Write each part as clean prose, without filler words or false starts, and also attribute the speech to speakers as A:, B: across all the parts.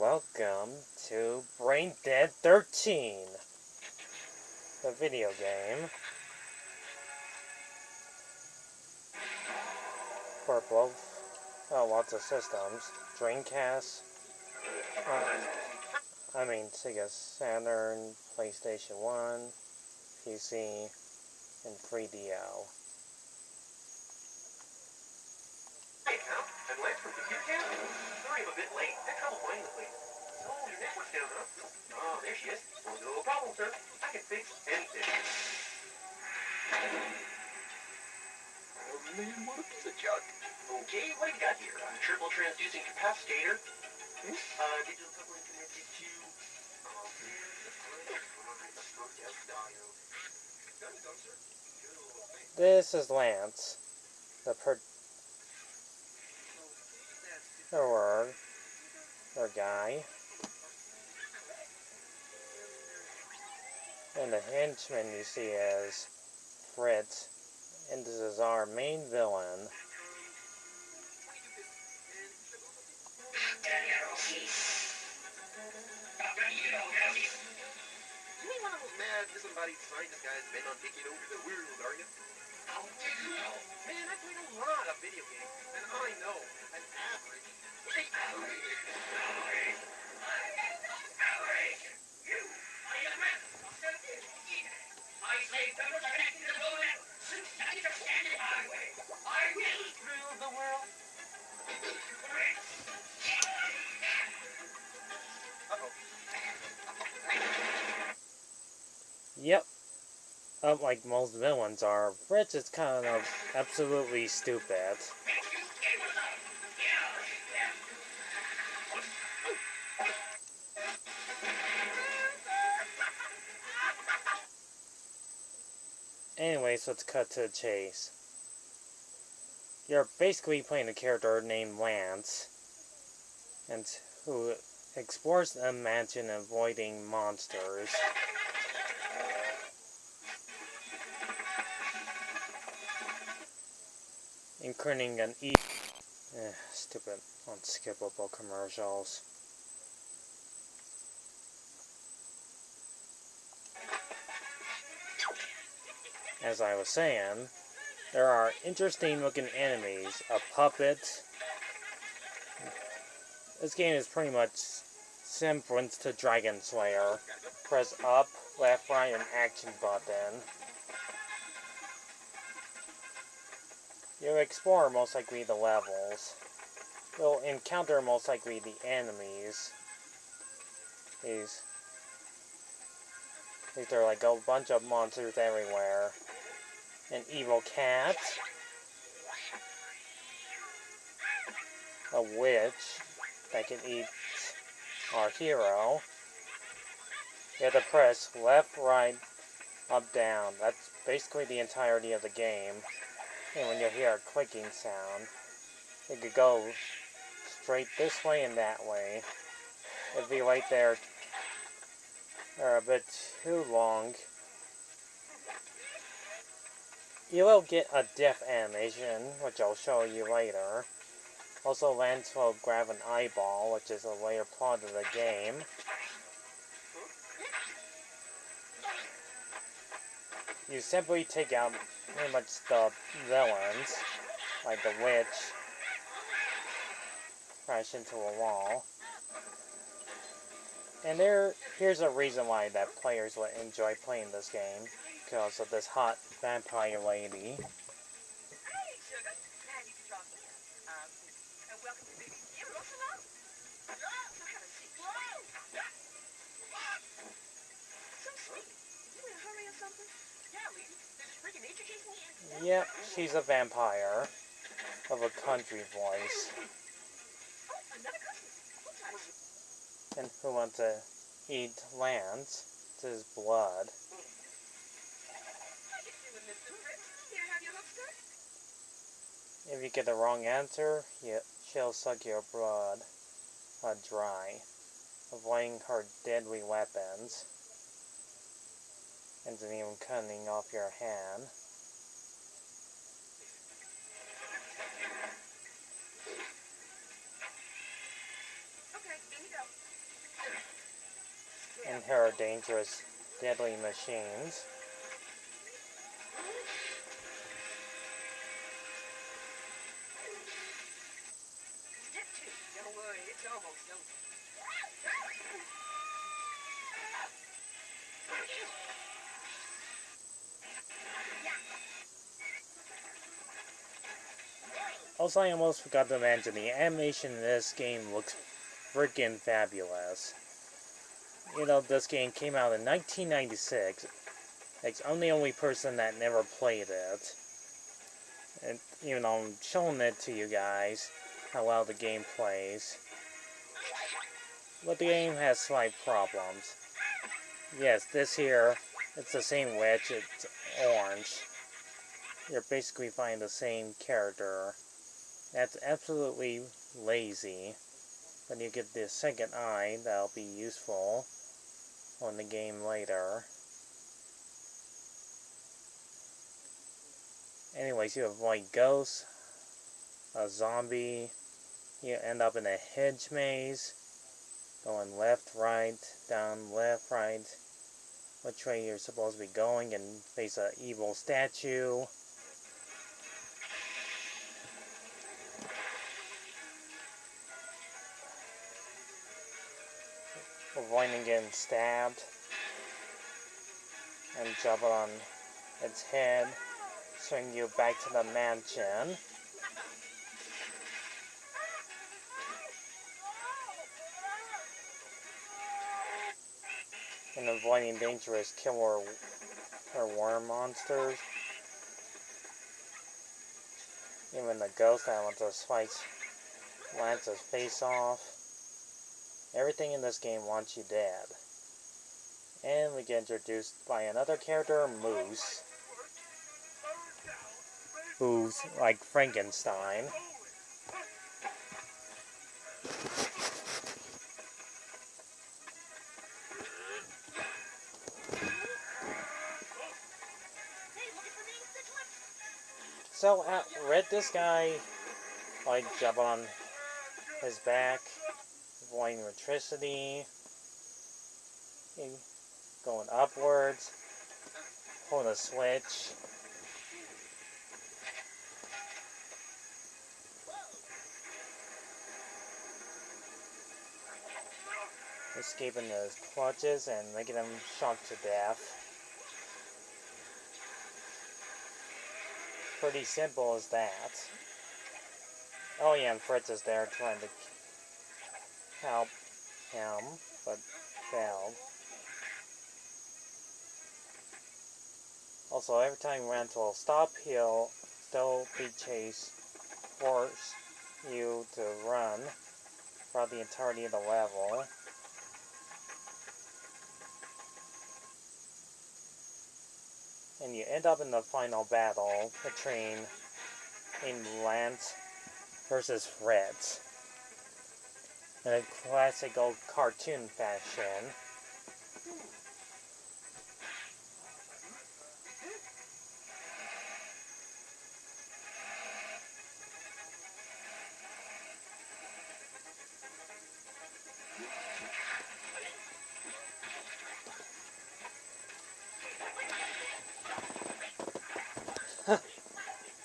A: Welcome to Brain Dead 13, the video game for lots of systems. Dreamcast, Sega Saturn, PlayStation 1, PC, and 3DO.
B: Hey, Tom, I'm Lair from Computer Town. Sorry I'm a bit late. Had trouble finding the place. Oh, your network's down, huh? Oh, there she is. No problem, sir. I can fix anything. Oh, man, what a piece of junk. Okay, what do we got here? Triple transducing capacitor. Digital coupling connected to... Done, sir.
A: This is Lance, the guy, and the henchman you see is Fritz, and this is our main villain.
B: You ain't one of those mad disembodied scientist guys bent on taking over the world, are you? How do you know? Man, I played a lot of video games, and I know an average. Hey, average. You, I am man. I say don't connect to the moon. Since I understand the highway, I will rule the world.
A: Yep, unlike most villains are, Fritz is kind of absolutely stupid. Anyways, let's cut to the chase. You're basically playing a character named Lance, and who explores the mansion avoiding monsters. Including an stupid unskippable commercials. As I was saying, there are interesting looking enemies. A puppet. This game is pretty much semblance to Dragon Slayer. Press up, left, right, and action button. You'll explore most likely the levels. You'll encounter most likely the enemies. These are like a bunch of monsters everywhere. An evil cat. A witch that can eat our hero. You have to press left, right, up, down. That's basically the entirety of the game. And when you hear a clicking sound, you could go straight this way and that way. If you wait there a bit too long, you will get a death animation, which I'll show you later. Also, Lance will grab an eyeball, which is a later plot of the game. You simply take out pretty much the villains, like the witch, crash into a wall. And here's a reason why that players would enjoy playing this game, because of this hot vampire lady. Yep, she's a vampire of a country voice. And who wants to eat Lance? It's his blood. If you get the wrong answer, she'll suck your blood dry, avoiding her deadly weapons, and then even cutting off your hand. And her dangerous, deadly machines.
B: Don't worry, it's almost over.
A: Also, I almost forgot to mention, the animation in this game looks freaking fabulous. You know, this game came out in 1996. I'm the only person that never played it. And even though I'm showing it to you guys, how well the game plays. But the game has slight problems. Yes, this here, it's the same witch, it's orange. You're basically finding the same character. That's absolutely lazy. When you get the second eye, that'll be useful on the game later. Anyways, you avoid ghosts, a zombie, you end up in a hedge maze, going left, right, down, left, right, which way you're supposed to be going, and face an evil statue. Avoiding getting stabbed, and jump on its head, swing you back to the mansion. And avoiding dangerous killer or worm monsters. Even the ghost that wants to slice Lance's face off. Everything in this game wants you dead. And we get introduced by another character, Moose. Who's like Frankenstein. So, read this guy, like, jump on his back, avoiding electricity, going upwards, pulling a switch. Escaping his clutches and making him shocked to death. Pretty simple as that. Oh yeah, and Fritz is there trying to help him, but failed. Also, every time Rance will stop, he'll still be chased, force you to run throughout the entirety of the level. And you end up in the final battle between Lance versus Fritz. In a classic old cartoon fashion.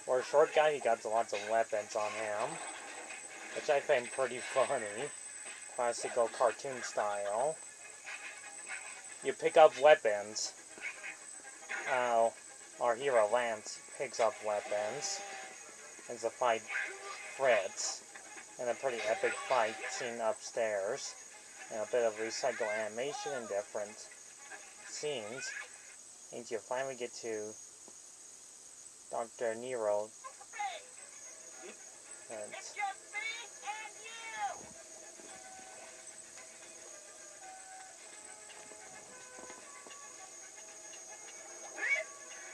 A: For a short guy, he got lots of weapons on him, which I find pretty funny. Classical cartoon style. You pick up weapons. Our hero Lance picks up weapons. And to fight Fritz. And a pretty epic fight scene upstairs. And a bit of recycled animation in different scenes. And you finally get to Dr. Nero. And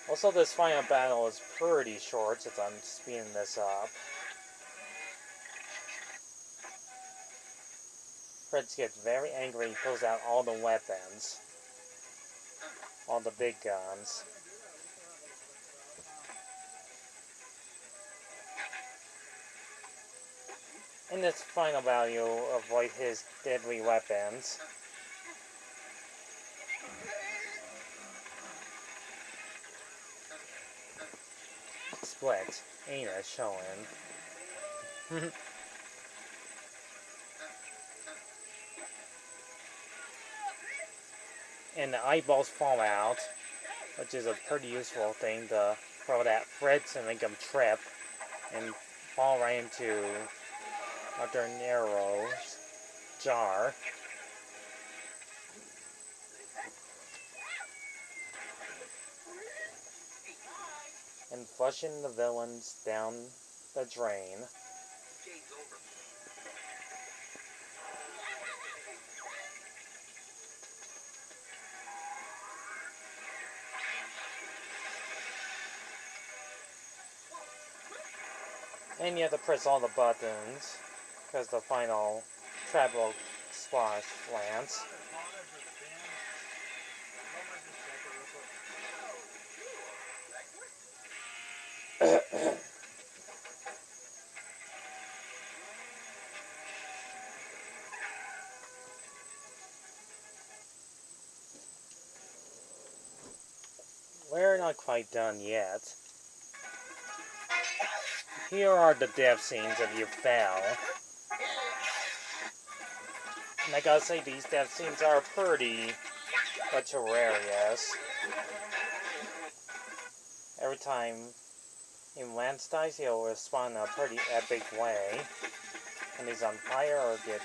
A: also, this final battle is pretty short since I'm speeding this up. Fritz gets very angry and pulls out all the weapons. All the big guns. And its final value, avoid his deadly weapons. Split. Anus showing. And the eyeballs fall out, which is a pretty useful thing to throw that Fritz and make him trip and fall right into Dr. Nero's jar. And flushing the villains down the drain.
B: Game's over.
A: And you have to press all the buttons, because the final treble splash lands. We're not quite done yet. Here are the death scenes if you fell. And I gotta say, these death scenes are pretty much hilarious. Every time Lance dies, he'll respond in a pretty epic way. When he's on fire or gets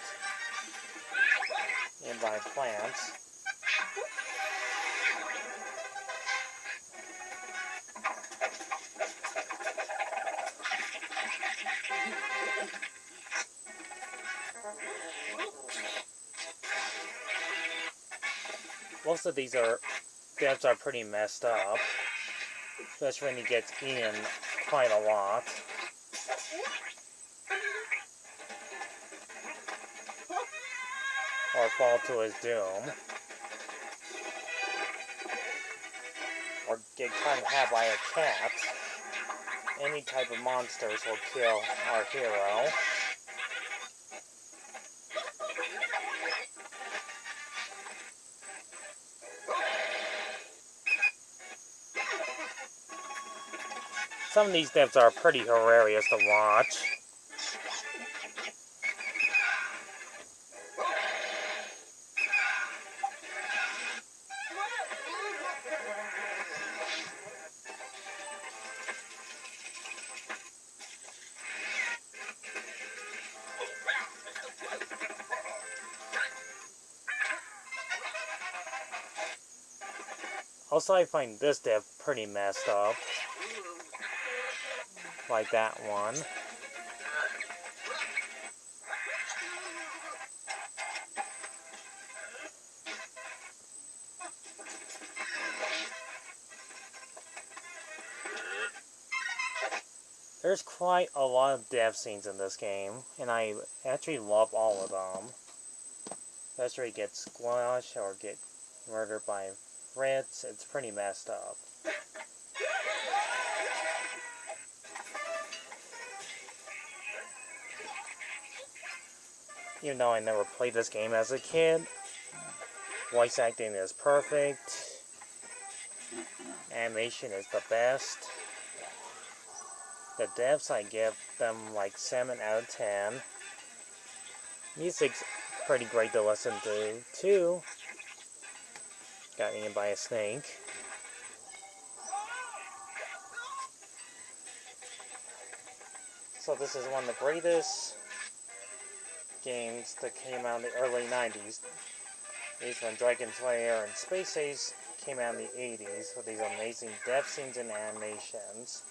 A: eaten by plants. Most of these deaths are pretty messed up, especially when he gets eaten quite a lot. Or fall to his doom. Or get cut in half by a cat. Any type of monsters will kill our hero. Some of these deaths are pretty hilarious to watch. Also, I find this death pretty messed up. Like that one. There's quite a lot of death scenes in this game, and I actually love all of them. Especially get squashed or get murdered by Fritz. It's pretty messed up. Even though I never played this game as a kid, voice acting is perfect. Animation is the best. The deaths, I give them like 7 out of 10. Music's pretty great to listen to, too. Got eaten by a snake. So this is one of the greatest games that came out in the early 90s. These when Dragon's Lair and Space Ace came out in the 80s with these amazing death scenes and animations.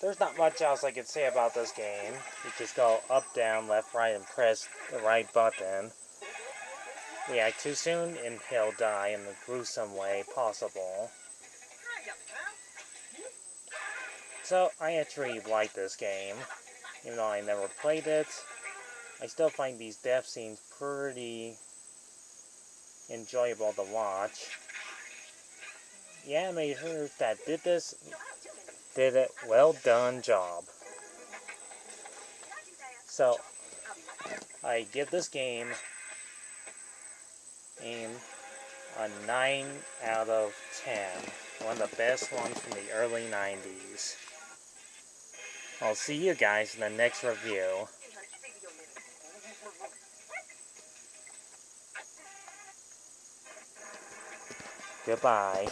A: There's not much else I could say about this game. You just go up, down, left, right, and press the right button. React too soon, and he'll die in the gruesome way possible. So, I actually like this game. Even though I never played it, I still find these death scenes pretty enjoyable to watch. The animators that did this did a well done job. So, I give this game a 9 out of 10. One of the best ones from the early 90s. I'll see you guys in the next review. Goodbye.